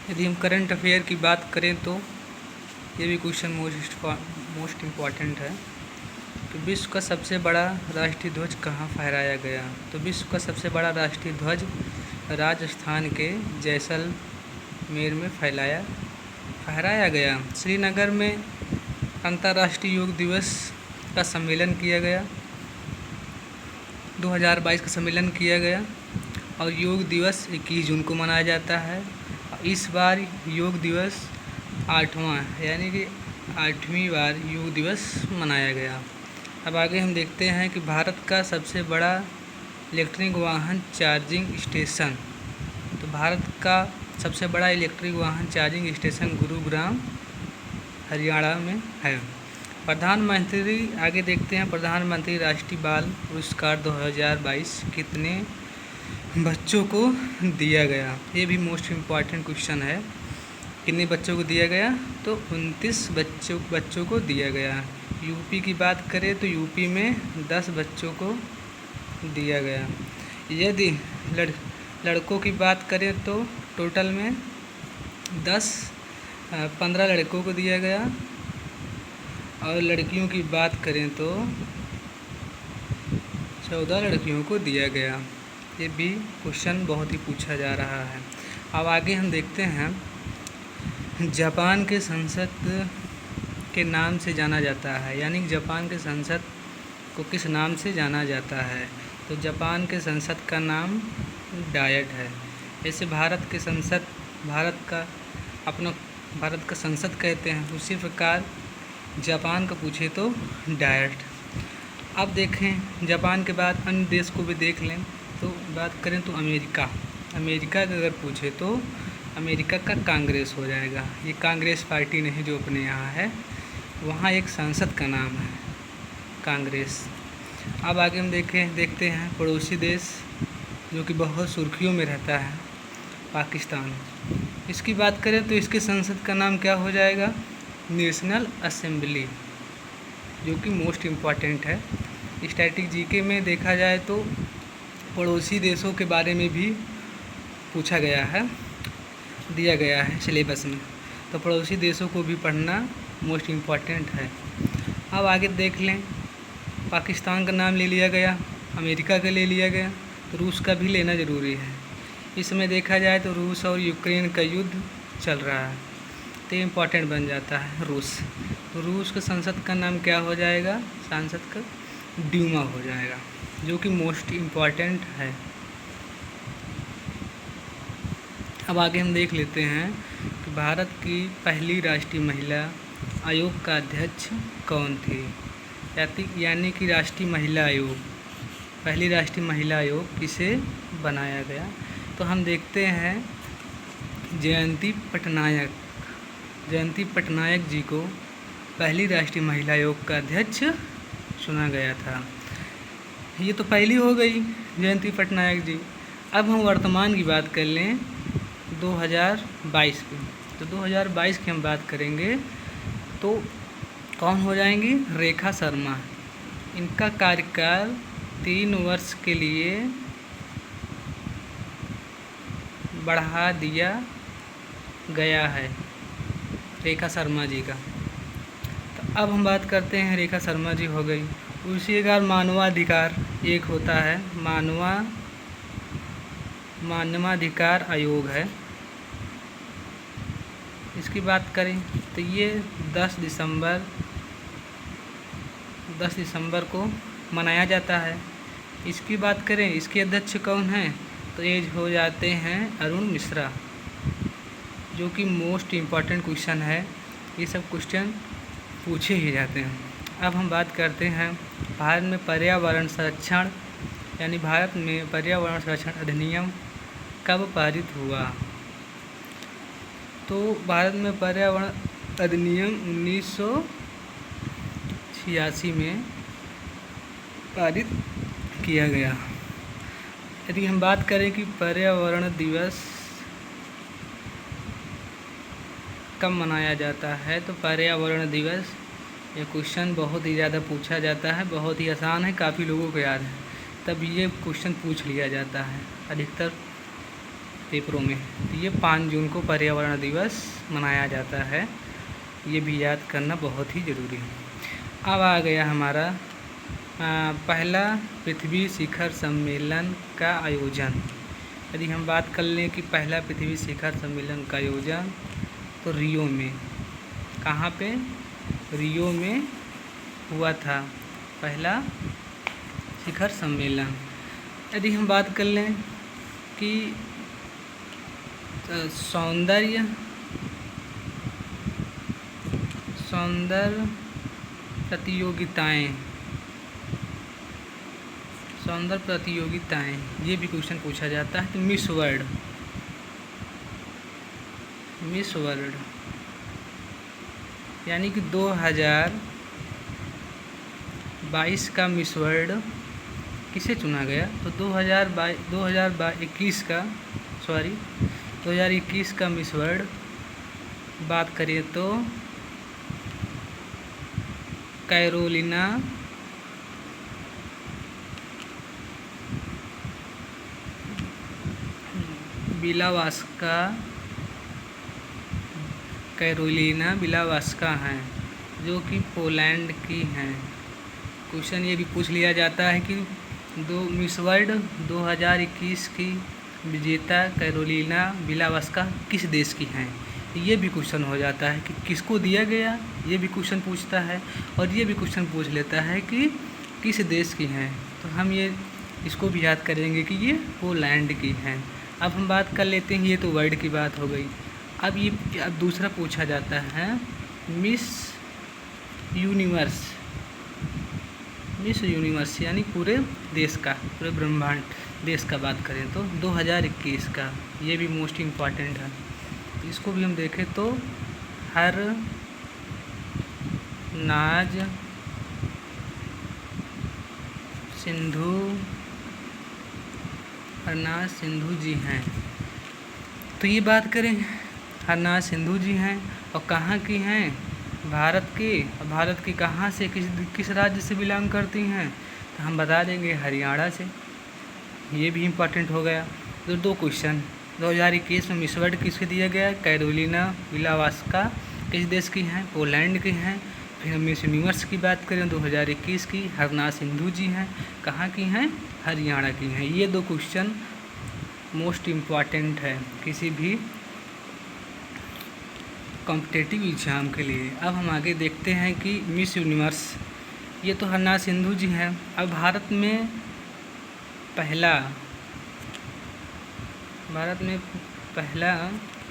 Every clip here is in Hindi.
यदि हम करंट अफेयर की बात करें तो ये भी क्वेश्चन मोस्ट इम्पॉर्टेंट है कि विश्व का सबसे बड़ा राष्ट्रीय ध्वज कहाँ फहराया गया। तो विश्व का सबसे बड़ा राष्ट्रीय ध्वज राजस्थान के जैसलमेर में फहराया गया। श्रीनगर में अंतर्राष्ट्रीय योग दिवस का सम्मेलन किया गया, 2022 का सम्मेलन किया गया और योग दिवस 21 जून को मनाया जाता है। इस बार योग दिवस 8वां यानी कि 8वीं बार योग दिवस मनाया गया। अब आगे हम देखते हैं कि भारत का सबसे बड़ा इलेक्ट्रिक वाहन चार्जिंग स्टेशन। तो भारत का सबसे बड़ा इलेक्ट्रिक वाहन चार्जिंग स्टेशन गुरुग्राम हरियाणा में है। प्रधानमंत्री आगे देखते हैं, प्रधानमंत्री राष्ट्रीय बाल पुरस्कार 2022 कितने बच्चों को दिया गया। ये भी मोस्ट इम्पॉर्टेंट क्वेश्चन है। कितने बच्चों को दिया गया? तो 29 बच्चों को दिया गया। यूपी की बात करें तो यूपी में 10 बच्चों को दिया गया। यदि लड़कों की बात करें तो टोटल में 15 लड़कों को दिया गया और लड़कियों की बात करें तो 14 लड़कियों को दिया गया। ये भी क्वेश्चन बहुत ही पूछा जा रहा है। अब आगे हम देखते हैं, जापान के संसद के नाम से जाना जाता है, यानी जापान के संसद को किस नाम से जाना जाता है। तो जापान के संसद का नाम डायट है। जैसे भारत का संसद कहते हैं, उसी प्रकार जापान का पूछे तो डायट। अब देखें जापान के बाद अन्य देश को भी देख लें। तो बात करें तो अमेरिका का अगर पूछे तो अमेरिका का कांग्रेस हो जाएगा। ये कांग्रेस पार्टी नहीं जो अपने यहाँ है, वहाँ एक संसद का नाम है कांग्रेस। अब आगे हम देखते हैं पड़ोसी देश जो कि बहुत सुर्खियों में रहता है, पाकिस्तान। इसकी बात करें तो इसके संसद का नाम क्या हो जाएगा? नेशनल असेंबली, जो कि मोस्ट इम्पॉर्टेंट है। स्टैटिक जीके में देखा जाए तो पड़ोसी देशों के बारे में भी पूछा गया है, दिया गया है सिलेबस में। तो पड़ोसी देशों को भी पढ़ना मोस्ट इम्पॉर्टेंट है। अब आगे देख लें, पाकिस्तान का नाम ले लिया गया, अमेरिका का ले लिया गया, तो रूस का भी लेना ज़रूरी है। इसमें देखा जाए तो रूस और यूक्रेन का युद्ध चल रहा है, तो इम्पॉर्टेंट बन जाता है रूस। तो रूस के संसद का नाम क्या हो जाएगा? सांसद का ड्यूमा हो जाएगा, जो कि मोस्ट इम्पॉर्टेंट है। अब आगे हम देख लेते हैं कि भारत की पहली राष्ट्रीय महिला आयोग का अध्यक्ष कौन थी, यानी कि राष्ट्रीय महिला आयोग, पहली राष्ट्रीय महिला आयोग किसे बनाया गया। तो हम देखते हैं जयंती पटनायक जी को पहली राष्ट्रीय महिला आयोग का अध्यक्ष चुना गया था। ये तो पहली हो गई जयंती पटनायक जी। अब हम वर्तमान की बात कर लें 2022 की। तो 2022 की हम बात करेंगे तो कौन हो जाएंगी? रेखा शर्मा। इनका कार्यकाल 3 वर्ष के लिए बढ़ा दिया गया है रेखा शर्मा जी का। तो अब हम बात करते हैं, रेखा शर्मा जी हो गई। उसी प्रकार मानवाधिकार एक होता है, मानवाधिकार आयोग है। इसकी बात करें तो ये 10 दिसंबर को मनाया जाता है। इसकी बात करें, इसके अध्यक्ष कौन हैं? तो ये हो जाते हैं अरुण मिश्रा, जो कि मोस्ट इम्पॉर्टेंट क्वेश्चन है। ये सब क्वेश्चन पूछे ही जाते हैं। अब हम बात करते हैं भारत में पर्यावरण संरक्षण, यानी भारत में पर्यावरण संरक्षण अधिनियम कब पारित हुआ। तो भारत में पर्यावरण अधिनियम 1986 में पारित किया गया। यदि हम बात करें कि पर्यावरण दिवस कब मनाया जाता है, तो पर्यावरण दिवस, ये क्वेश्चन बहुत ही ज़्यादा पूछा जाता है, बहुत ही आसान है, काफ़ी लोगों को याद है, तब ये क्वेश्चन पूछ लिया जाता है अधिकतर पेपरों में। तो ये 5 जून को पर्यावरण दिवस मनाया जाता है, ये भी याद करना बहुत ही ज़रूरी है। अब आ गया हमारा पहला पृथ्वी शिखर सम्मेलन का आयोजन। यदि हम बात कर लें कि पहला पृथ्वी शिखर सम्मेलन का आयोजन, तो रियो में, कहाँ पे, रियो में हुआ था पहला शिखर सम्मेलन। यदि हम बात कर लें कि सौंदर्य प्रतियोगिताएं, ये भी क्वेश्चन पूछा जाता है। तो मिस वर्ल्ड यानी कि 2022 का मिस वर्ल्ड किसे चुना गया? तो 2021 का मिस वर्ल्ड बात करें तो कैरोलिना बिलावास्का हैं, जो कि पोलैंड की हैं। क्वेश्चन ये भी पूछ लिया जाता है कि मिस वर्ल्ड 2021 की विजेता कैरोलिना बिलावास्का किस देश की हैं। ये भी क्वेश्चन हो जाता है कि किसको दिया गया, ये भी क्वेश्चन पूछता है। और ये भी क्वेश्चन पूछ लेता है कि किस देश की हैं। तो हम इसको भी याद करेंगे कि ये पोलैंड की हैं। अब हम बात कर लेते हैं, ये तो वर्ल्ड की बात हो गई। अब दूसरा पूछा जाता है मिस यूनिवर्स यानी पूरे देश का, पूरे ब्रह्मांड देश का बात करें तो 2021 का, ये भी मोस्ट इम्पॉर्टेंट है। तो इसको भी हम देखें तो हरनाज सिंधु जी हैं। तो ये बात करें, हरनाज सिंधु जी हैं और कहाँ की हैं? भारत की कहाँ से, किस राज्य से बिलोंग करती हैं? तो हम बता देंगे हरियाणा से। ये भी इम्पोर्टेंट हो गया। तो 2 क्वेश्चन। 2021 में मिस वर्ल्ड किसको दिया गया? कैरोलिना बिलावास्का किस देश की हैं? पोलैंड की हैं। फिर हम मिस यूनिवर्स की बात करें 2021 की, हरनाज सिंधु जी हैं, कहाँ की हैं? हरियाणा की हैं। ये 2 क्वेश्चन मोस्ट इम्पॉर्टेंट है किसी भी कॉम्पिटिटिव एग्जाम के लिए। अब हम आगे देखते हैं कि मिस यूनिवर्स, ये तो हरनाज सिंधु जी हैं। अब भारत में पहला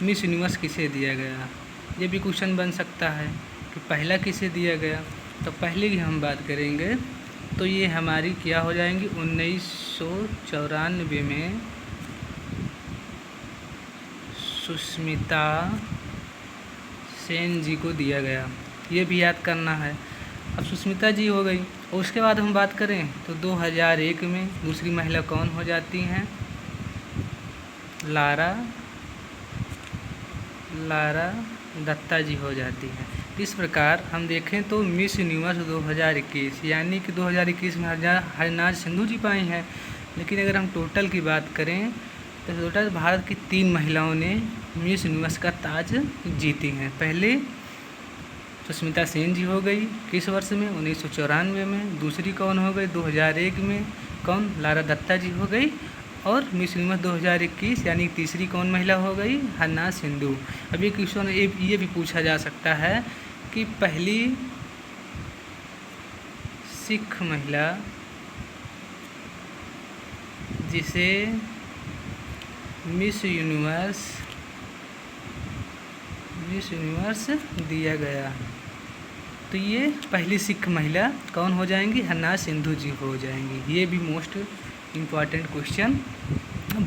मिस यूनिवर्स किसे दिया गया? ये भी क्वेश्चन बन सकता है कि पहला किसे दिया गया। तो पहले की हम बात करेंगे तो ये हमारी क्या हो जाएंगी, 1994 में सुष्मिता सेन जी को दिया गया। ये भी याद करना है। अब सुष्मिता जी हो गई और उसके बाद हम बात करें तो 2001 में दूसरी महिला कौन हो जाती हैं? लारा दत्ता जी हो जाती हैं। इस प्रकार हम देखें तो मिस यूनिवर्स 2021 यानी कि 2021 में हरनाज सिंधु जी पाई हैं। लेकिन अगर हम टोटल की बात करें तो टोटल भारत की 3 महिलाओं ने मिस यूनिवर्स का ताज जीती हैं। पहले सुष्मिता सेन जी हो गई, किस वर्ष में? 1994 में। दूसरी कौन हो गई? 2001 में। कौन? लारा दत्ता जी हो गई। और मिस यूनिवर्स 2021 यानी तीसरी कौन महिला हो गई? हरनाज सिंधु। अब ये क्वेश्चन ये भी पूछा जा सकता है कि पहली सिख महिला जिसे मिस यूनिवर्स दिया गया, तो ये पहली सिख महिला कौन हो जाएंगी? हरनाज सिंधु जी हो जाएंगी। ये भी मोस्ट इम्पॉर्टेंट क्वेश्चन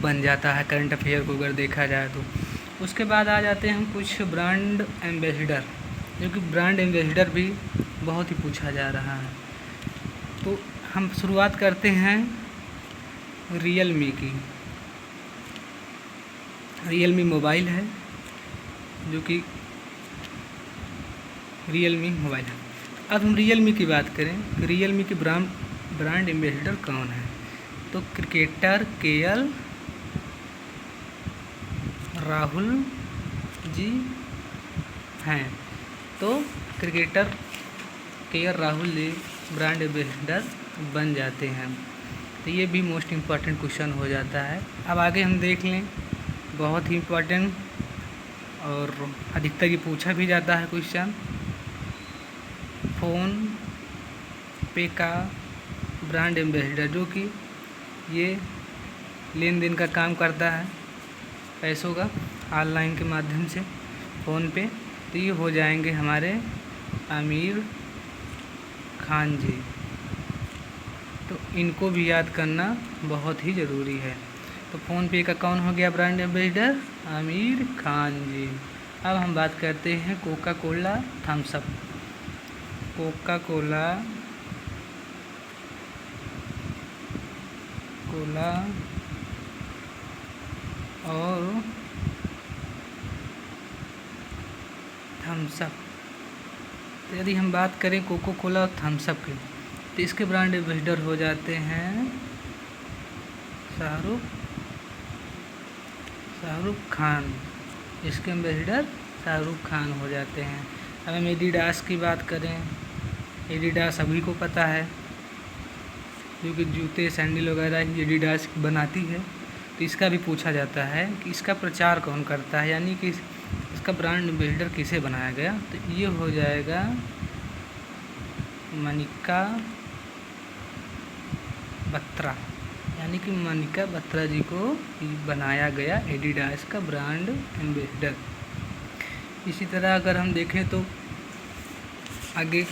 बन जाता है करंट अफेयर को अगर देखा जाए तो। उसके बाद आ जाते हैं हम कुछ ब्रांड एम्बेसडर, जो कि ब्रांड एम्बेसडर भी बहुत ही पूछा जा रहा है। तो हम शुरुआत करते हैं रियलमी की। रियलमी मोबाइल है, जो कि रियलमी मोबाइल है। अब हम रियलमी की बात करें, रियलमी के ब्रांड एम्बेसडर कौन है? तो क्रिकेटर राहुल जी हैं, तो cricketer KL Rahul ji brand ambassador बन जाते हैं। तो ये भी मोस्ट इम्पॉर्टेंट क्वेश्चन हो जाता है। अब आगे हम देख लें, बहुत ही इम्पॉर्टेंट और अधिकतर ये पूछा भी जाता है क्वेश्चन, फ़ोन पे का ब्रांड एम्बेसडर, जो कि ये लेन देन का काम करता है पैसों का ऑनलाइन के माध्यम से फ़ोन पे, तो ये हो जाएंगे हमारे आमिर खान जी। तो इनको भी याद करना बहुत ही ज़रूरी है। तो फ़ोन पे का कौन हो गया ब्रांड एम्बेसडर? आमिर खान जी। अब हम बात करते हैं Coca Cola Thums Up. Coca Cola और थम्स अप। तो यदि हम बात करें कोका कोला और थम्स अप की, तो इसके ब्रांड एम्बेसडर हो जाते हैं शाहरुख खान। इसके एम्बेसडर शाहरुख खान हो जाते हैं। अब हम एडिडास की बात करें, एडिडास सभी को पता है, क्योंकि जूते सैंडल वगैरह एडिडास बनाती है। तो इसका भी पूछा जाता है कि इसका प्रचार कौन करता है, यानी कि इसका ब्रांड एम्बेसडर किसे बनाया गया। तो ये हो जाएगा मनिका बत्रा, यानी कि मनिका बत्रा जी को बनाया गया एडिडास का ब्रांड एम्बेसडर। इसी तरह अगर हम देखें तो आगे